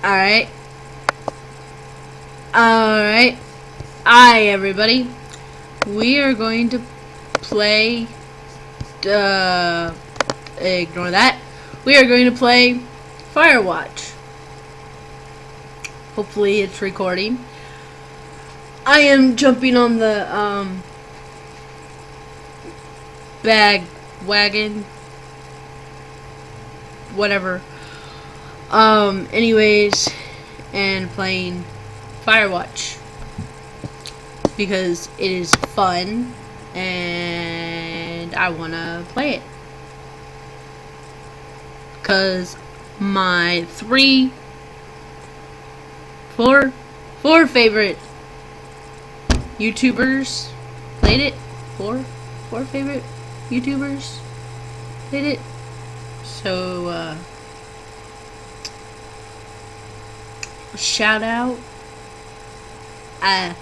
Alright. Alright. Hi, everybody. We are going to play... ignore that. We are going to play Firewatch. Hopefully it's recording. I am jumping on the, wagon. Whatever. Anyways, and playing Firewatch because it is fun and I wanna play it because my four favorite YouTubers played it. Four favorite YouTubers played it. So shout out. I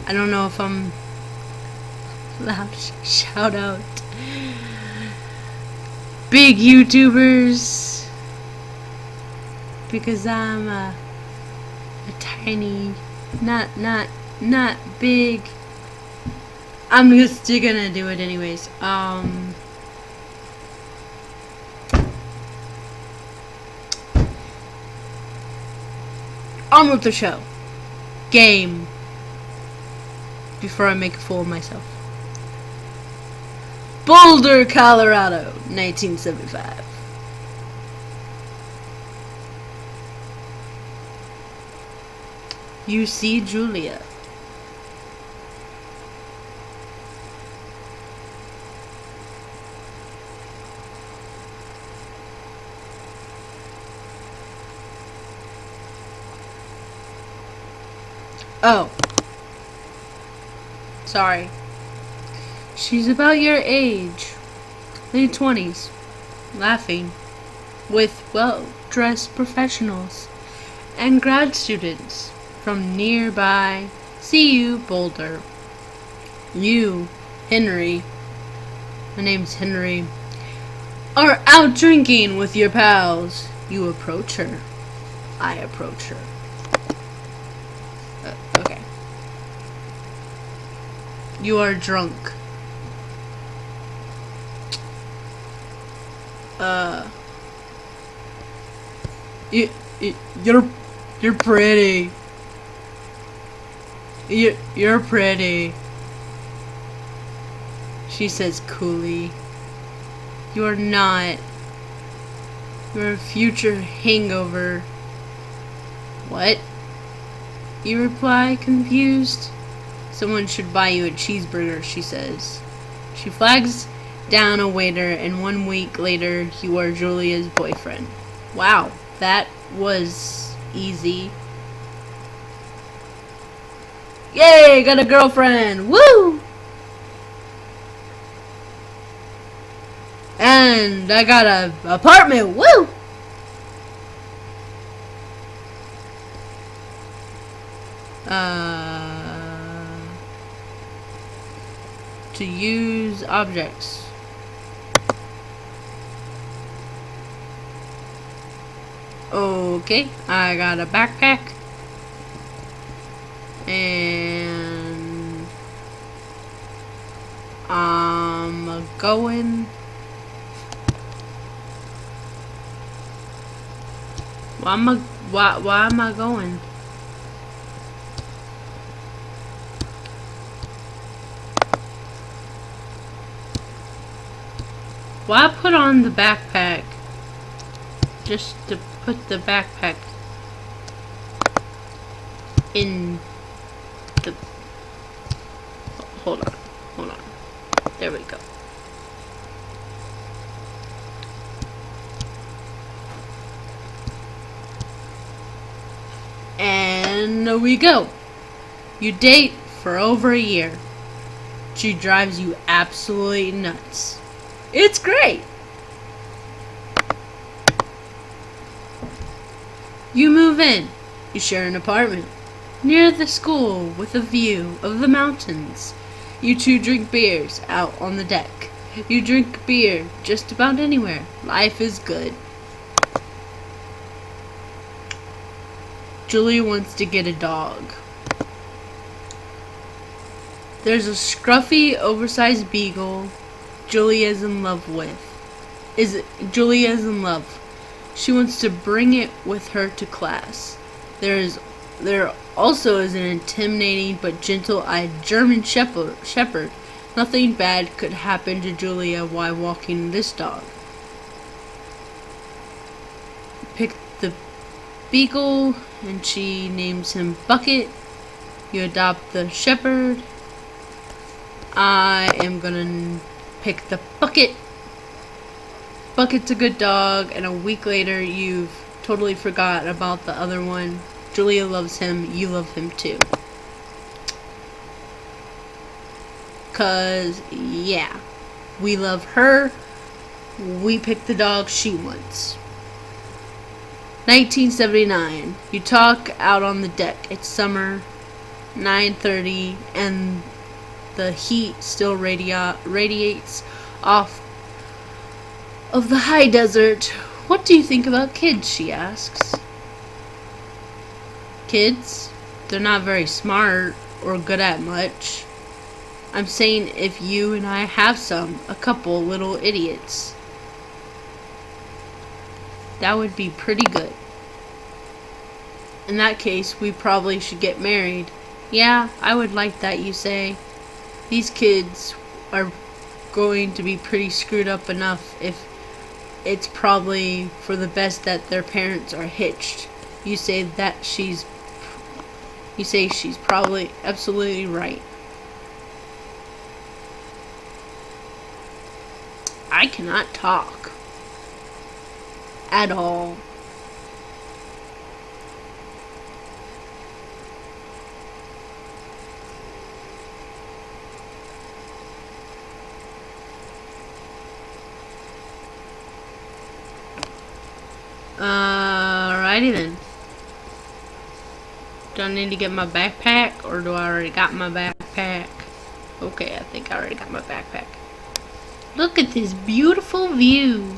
don't know if I'm allowed to shout out big YouTubers because I'm a tiny, not big. I'm just gonna do it anyways. On with the show. Game. Before I make a fool of myself. Boulder, Colorado, 1975. UC Julia. Oh. Sorry. She's about your age. Late 20s. Laughing. With well-dressed professionals. And grad students. From nearby CU Boulder. You, Henry. My name's Henry. Are out drinking with your pals. You approach her. I approach her. Okay. You are drunk. You're pretty. You're pretty. She says coolly. You're not. You're a future hangover. What? You reply, confused. Someone should buy you a cheeseburger, she says. She flags down a waiter, and 1 week later, you are Julia's boyfriend. Wow, that was easy. Yay, got a girlfriend! Woo! And I got a apartment! Woo! To use objects. Okay, I got a backpack. And I'm going. Why am I going? Why put on the backpack? Just to put the backpack in the... Hold on. There we go. And we go. You date for over a year. She drives you absolutely nuts. It's great. You move in. You share an apartment near the school with a view of the mountains. You two drink beers out on the deck. You drink beer just about anywhere. Life is good. Julia wants to get a dog. There's a scruffy, oversized beagle Julia's in love with. Julia's in love. She wants to bring it with her to class. There also is an intimidating but gentle-eyed German shepherd. Nothing bad could happen to Julia while walking this dog. Pick the beagle, and she names him Bucket. You adopt the shepherd. I am gonna pick the Bucket. Bucket's a good dog, and a week later you've totally forgot about the other one. Julia loves him, you love him too. 'Cause, yeah, we love her, we pick the dog she wants. 1979. You talk out on the deck. It's summer, 9:30, and the heat still radiates off of the high desert. What do you think about kids? She asks. Kids? They're not very smart or good at much. I'm saying if you and I have a couple little idiots. That would be pretty good. In that case, we probably should get married. Yeah, I would like that, you say. These kids are going to be pretty screwed up enough if it's probably for the best that their parents are hitched. You say she's probably absolutely right. I cannot talk at all. Alrighty then. Do I need to get my backpack, or do I already got my backpack? Okay, I think I already got my backpack. Look at this beautiful view.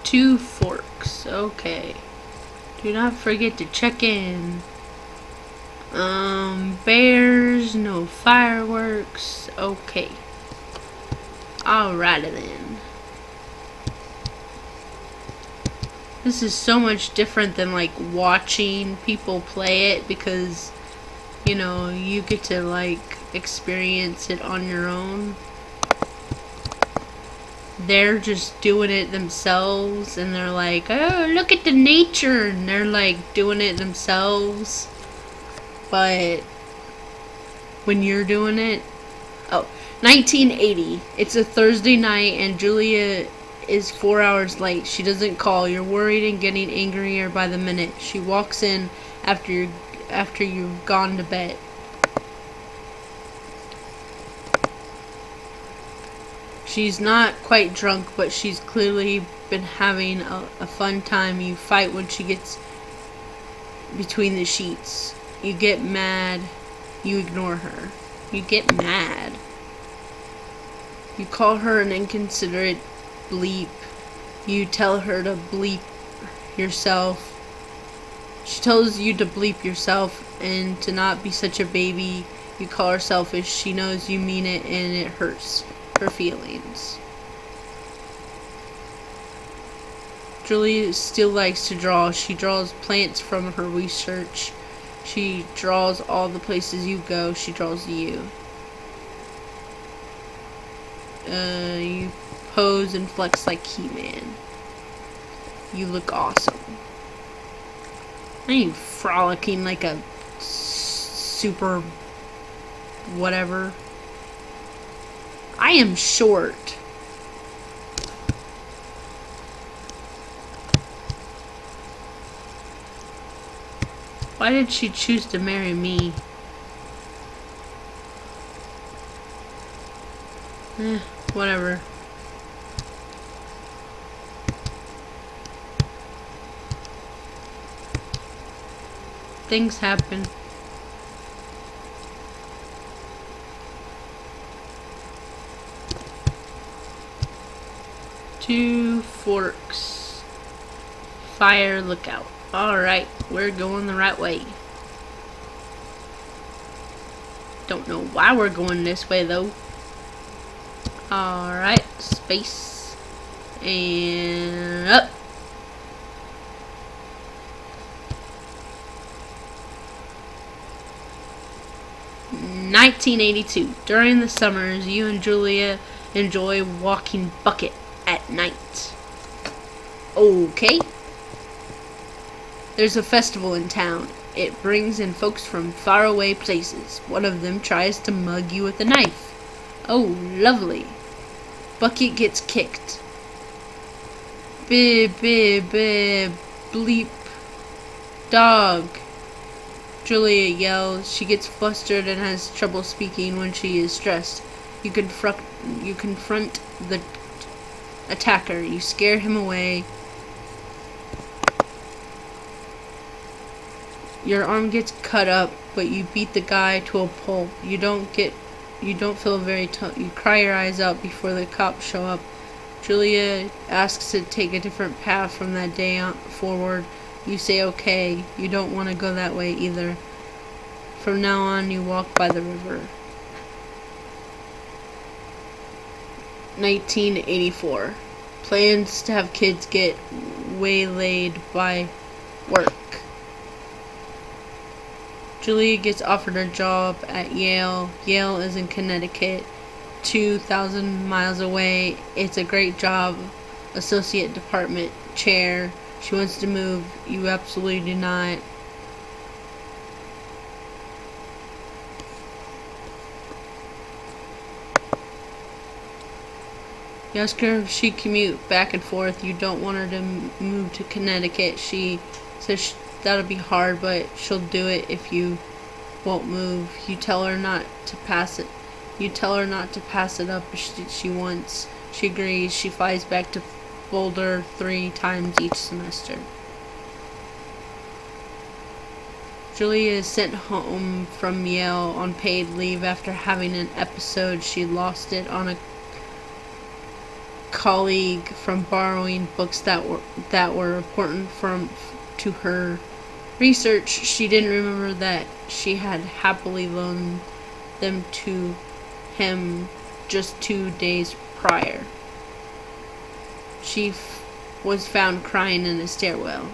Two forks. Okay. Do not forget to check in. Bears, no fireworks. Okay. Alrighty then. This is so much different than like watching people play it, because you know, you get to like experience it on your own. They're just doing it themselves, and they're like, oh, look at the nature, and they're like doing it themselves. But when you're doing it, 1980. It's a Thursday night, and Julia is 4 hours late. She doesn't call. You're worried and getting angrier by the minute. She walks in after you've gone to bed. She's not quite drunk, but she's clearly been having a fun time. You fight when she gets between the sheets. You get mad. You ignore her. You get mad. You call her an inconsiderate bleep. You tell her to bleep yourself. She tells you to bleep yourself and to not be such a baby. You call her selfish. She knows you mean it, and it hurts her feelings. Julie still likes to draw. She draws plants from her research. She draws all the places you go. She draws you. You pose and flex like He-Man. You look awesome. I ain't frolicking like a super whatever. I am short. Why did she choose to marry me? Whatever. Things happen. 2 forks. Fire lookout. Alright, we're going the right way. Don't know why we're going this way though. Alright, space. And up. "1982. During the summers, you and Julia enjoy walking bucket at night." Okay. "There's a festival in town. It brings in folks from faraway places. One of them tries to mug you with a knife." "Oh, lovely." "Bucket gets kicked." "Bib, bib, bib, bleep, dog." Julia yells. She gets flustered and has trouble speaking when she is stressed. You confront the attacker. You scare him away. Your arm gets cut up, but you beat the guy to a pulp. You don't feel very tough. You cry your eyes out before the cops show up. Julia asks to take a different path from that day on forward. You say okay. You don't want to go that way either. From now on, you walk by the river. 1984. Plans to have kids get waylaid by work. Julia gets offered a job at Yale. Yale is in Connecticut, 2,000 miles away. It's a great job. Associate department chair. She wants to move. You absolutely do not. You ask her if she commute back and forth. You don't want her to move to Connecticut. She says that'll be hard, but she'll do it if you won't move. You tell her not to pass it. You tell her not to pass it up if she wants. She agrees. She flies back to Boulder 3 times each semester. Julia is sent home from Yale on paid leave after having an episode. She lost it on a colleague from borrowing books that were important to her research. She didn't remember that she had happily loaned them to him just 2 days prior. She was found crying in a stairwell.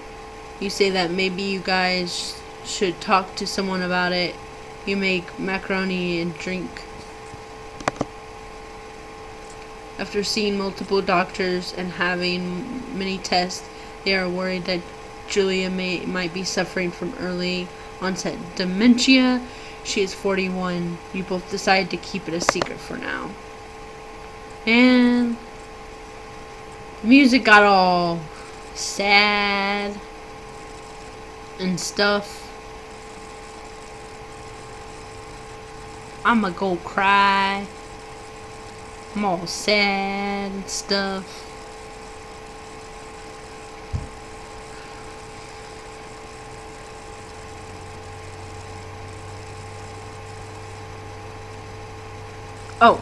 You say that maybe you guys should talk to someone about it. You make macaroni and drink. After seeing multiple doctors and having many tests, they are worried that Julia might be suffering from early onset dementia. She is 41. You both decide to keep it a secret for now. And the music got all sad and stuff. I'ma go cry. I'm all sad and stuff. Oh.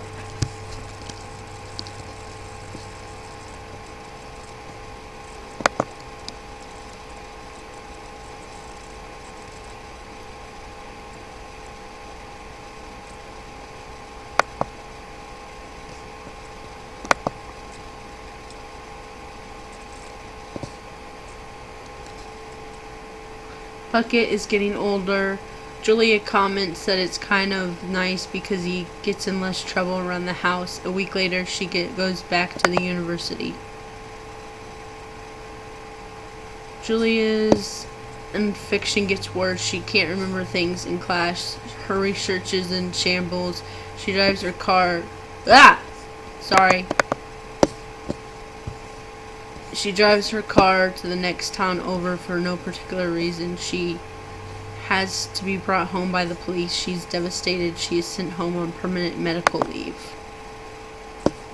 Puckett is getting older. Julia comments that it's kind of nice because he gets in less trouble around the house. A week later, she goes back to the university. Julia's fiction gets worse. She can't remember things in class. Her research is in shambles. She drives her car. Sorry. She drives her car to the next town over for no particular reason. She has to be brought home by the police. She's devastated. She is sent home on permanent medical leave.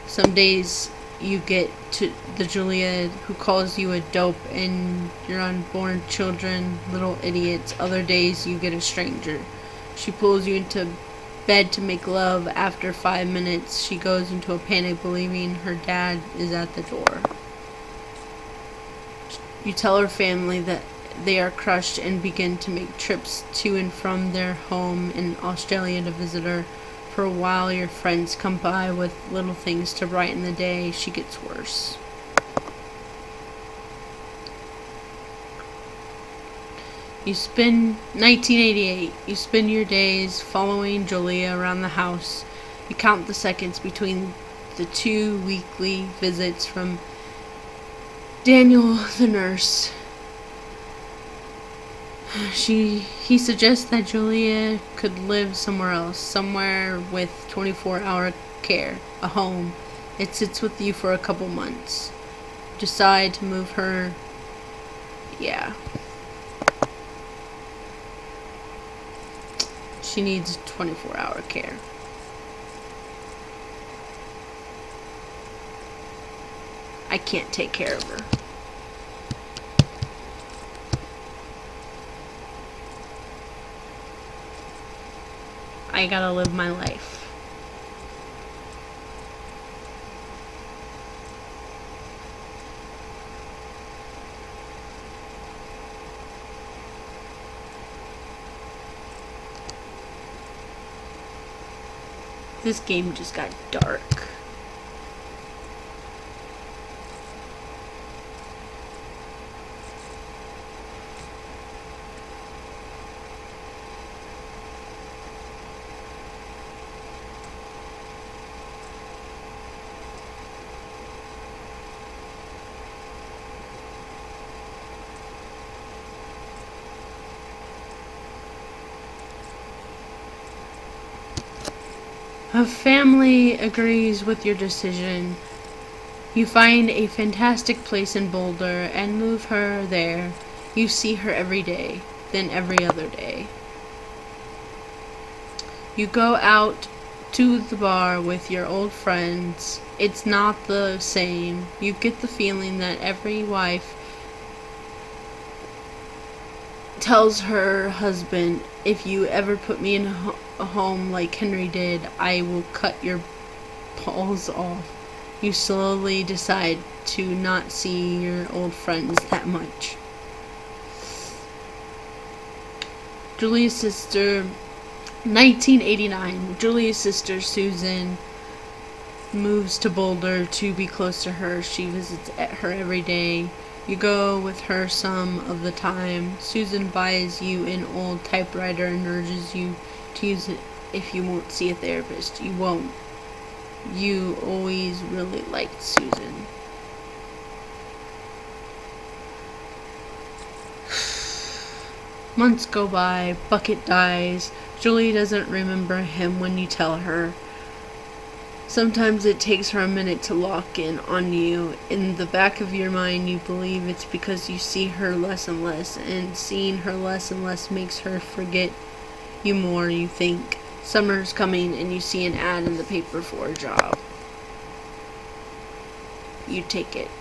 Some days you get to the Julia who calls you a dope and your unborn children little idiots. Other days you get a stranger. She pulls you into bed to make love. After 5 minutes, she goes into a panic, believing her dad is at the door. You tell her family that they are crushed and begin to make trips to and from their home in Australia to visit her. For a while, your friends come by with little things to brighten the day. She gets worse. You spend 1988. You spend your days following Julia around the house. You count the seconds between the 2 weekly visits from Daniel the nurse. He suggests that Julia could live somewhere else, somewhere with 24-hour care, a home. It sits with you for a couple months. Decide to move her. Yeah. She needs 24-hour care. I can't take care of her. I gotta live my life. This game just got dark. Her family agrees with your decision. You find a fantastic place in Boulder and move her there. You see her every day, then every other day. You go out to the bar with your old friends. It's not the same. You get the feeling that every wife tells her husband, if you ever put me in a home like Henry did, I will cut your balls off. You slowly decide to not see your old friends that much. Julia's sister, 1989. Julia's sister, Susan, moves to Boulder to be close to her. She visits her every day. You go with her some of the time. Susan buys you an old typewriter and urges you to use it if you won't see a therapist. You won't. You always really liked Susan. Months go by. Bucket dies. Julie doesn't remember him when you tell her. Sometimes it takes her a minute to lock in on you. In the back of your mind, you believe it's because you see her less and less, and seeing her less and less makes her forget you more. You think summer's coming, and you see an ad in the paper for a job. You take it.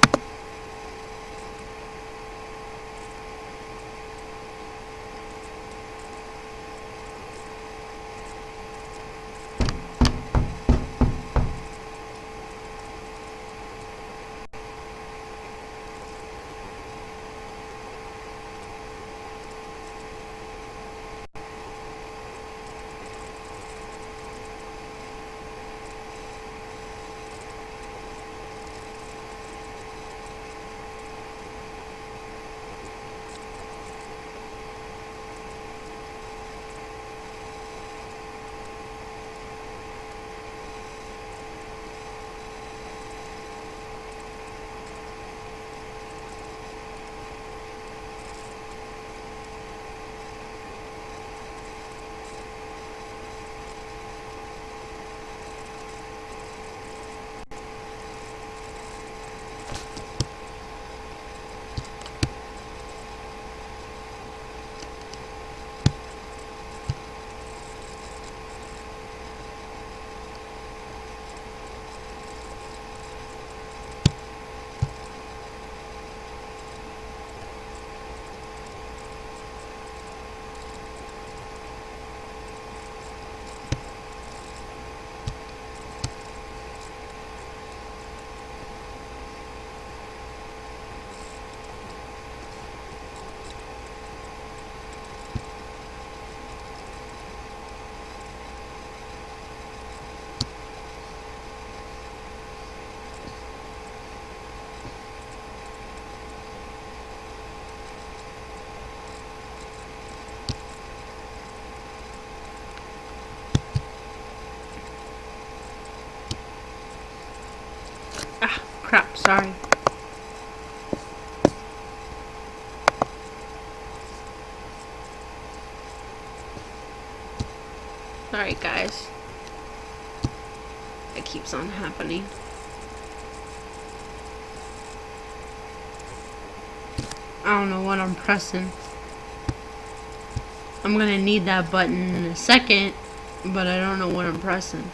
crap, sorry. Sorry, guys. It keeps on happening. I don't know what I'm pressing. I'm gonna need that button in a second, but I don't know what I'm pressing.